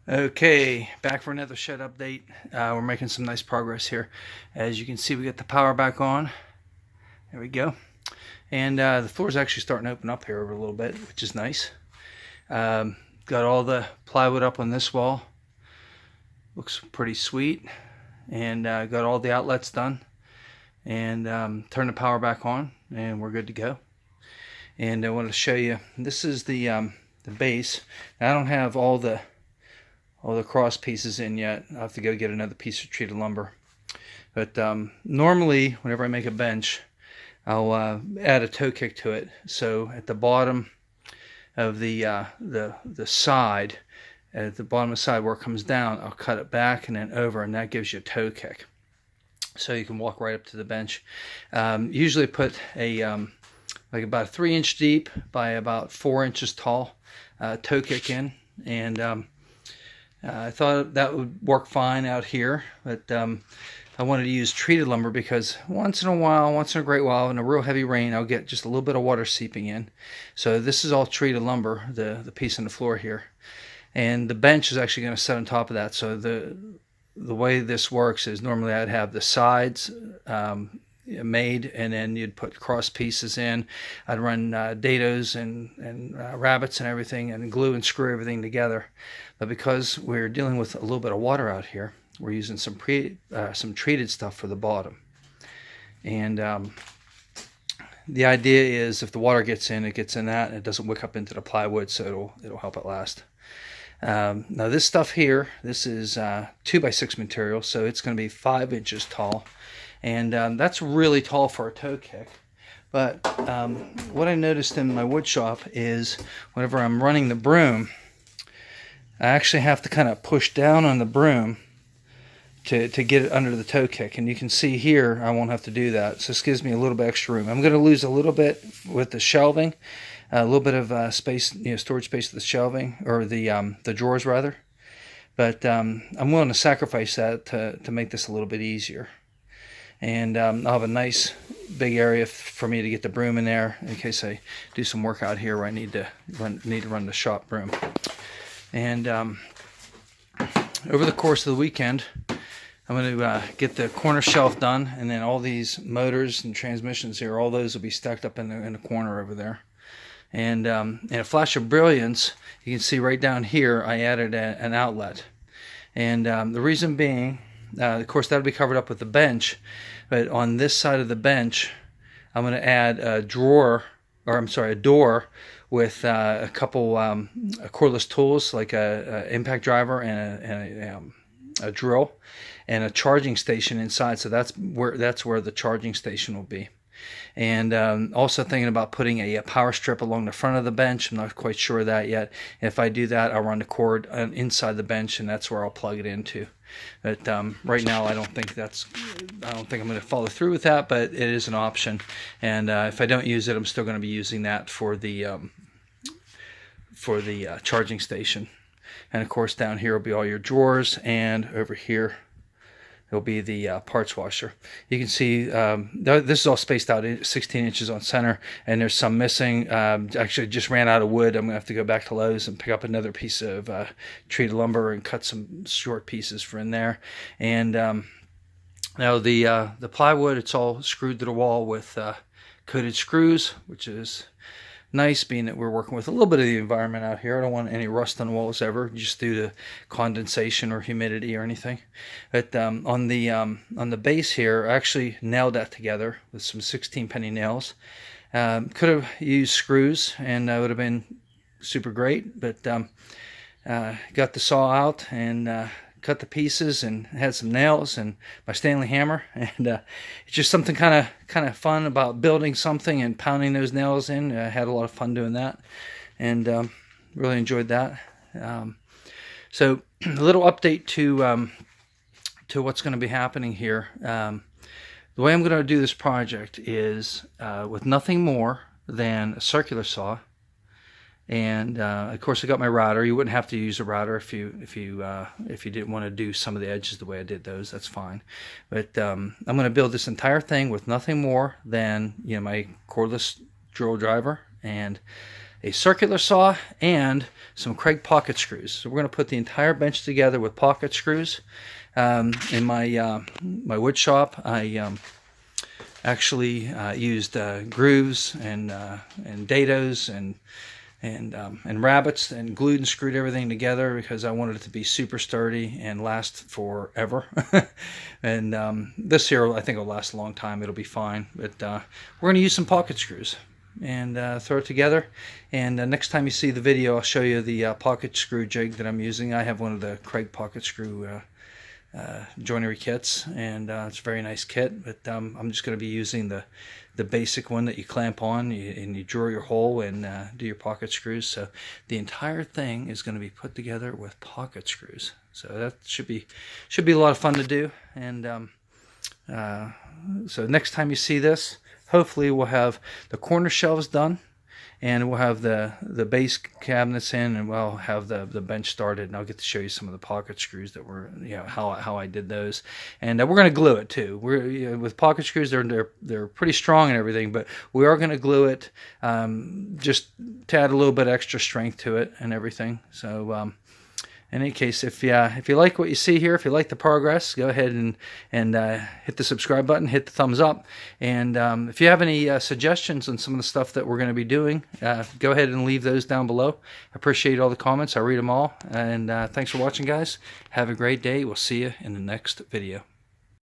Okay, back for another shed update. We're making some nice progress here. As you can see, we got the power back on. There we go. And the floor is actually starting to open up here over a little bit, which is nice. Got all the plywood up on this wall. Looks pretty sweet. And got all the outlets done. And turn the power back on, and we're good to go. And I wanted to show you, this is the base. Now, I don't have all the cross pieces in yet. I'll have to go get another piece of treated lumber. But normally, whenever I make a bench, I'll add a toe kick to it. So at the bottom of the side, at the bottom of the side where it comes down, I'll cut it back and then over, and that gives you a toe kick. So you can walk right up to the bench. Usually put a like about a 3-inch deep by about 4 inches tall toe kick in, and I thought that would work fine out here, but I wanted to use treated lumber because once in a great while, in a real heavy rain, I'll get just a little bit of water seeping in. So this is all treated lumber, the piece on the floor here. And the bench is actually going to sit on top of that. So the way this works is normally I'd have the sides made, and then you'd put cross pieces in. I'd run dados and rabbets and everything, and glue and screw everything together. But because we're dealing with a little bit of water out here, we're using some treated stuff for the bottom. And the idea is if the water gets in, it gets in that, and it doesn't wick up into the plywood, so it'll help it last. Now this stuff here, this is 2x6 material, so it's going to be 5 inches tall, and that's really tall for a toe kick. But what I noticed in my wood shop is whenever I'm running the broom, I actually have to kind of push down on the broom to get it under the toe kick. And you can see here I won't have to do that, so this gives me a little bit extra room. I'm going to lose a little bit with the shelving, a little bit of space, storage space with the shelving, or the drawers rather. But I'm willing to sacrifice that to make this a little bit easier. And I'll have a nice big area for me to get the broom in there in case I do some work out here where I need to run the shop broom. And over the course of the weekend, I'm going to get the corner shelf done, and then all these motors and transmissions here, all those will be stacked up in the corner over there. And in a flash of brilliance, you can see right down here I added an outlet. And the reason being, of course, that'll be covered up with the bench, but on this side of the bench, I'm going to add a door with a couple cordless tools like a impact driver and a drill, and a charging station inside. So that's where the charging station will be. And also thinking about putting a power strip along the front of the bench. I'm not quite sure of that yet. If I do that, I'll run the cord inside the bench, and that's where I'll plug it into. But right now, I don't think I'm going to follow through with that, but it is an option. And if I don't use it, I'm still going to be using that for the charging station. And of course, down here will be all your drawers, and over here it'll be the parts washer. You can see this is all spaced out 16 inches on center, and there's some missing. Actually, just ran out of wood. I'm going to have to go back to Lowe's and pick up another piece of treated lumber and cut some short pieces for in there. And now the plywood, it's all screwed to the wall with coated screws, which is nice, being that we're working with a little bit of the environment out here. I don't want any rust on walls ever, just due to condensation or humidity or anything. But on the base here, I actually nailed that together with some 16-penny nails. Could have used screws, and that would have been super great, but got the saw out and cut the pieces, and had some nails and my Stanley hammer, and it's just something kind of fun about building something and pounding those nails in. I had a lot of fun doing that, and really enjoyed that. So a little update to what's going to be happening here. The way I'm going to do this project is with nothing more than a circular saw. And of course, I got my router. You wouldn't have to use a router if you didn't want to do some of the edges the way I did those. That's fine. But I'm going to build this entire thing with nothing more than my cordless drill driver and a circular saw, and some Kreg pocket screws. So we're going to put the entire bench together with pocket screws. In my my wood shop, I actually used grooves and dados and rabbets, and glued and screwed everything together because I wanted it to be super sturdy and last forever. And this here, I think, will last a long time. It'll be fine. But we're going to use some pocket screws and throw it together. And next time you see the video, I'll show you the pocket screw jig that I'm using. I have one of the Kreg pocket screw joinery kits, and it's a very nice kit. But I'm just going to be using the basic one that you clamp on and you drill your hole and do your pocket screws. So the entire thing is going to be put together with pocket screws. So that should be a lot of fun to do. And so next time you see this, hopefully we'll have the corner shelves done, and we'll have the base cabinets in, and we'll have the bench started, and I'll get to show you some of the pocket screws that were, how I did those. And we're going to glue it too. We're with pocket screws, they're pretty strong and everything, but we are going to glue it just to add a little bit extra strength to it and everything. So in any case, if you like what you see here, if you like the progress, go ahead and hit the subscribe button, hit the thumbs up. And if you have any suggestions on some of the stuff that we're going to be doing, go ahead and leave those down below. I appreciate all the comments. I read them all. And thanks for watching, guys. Have a great day. We'll see you in the next video.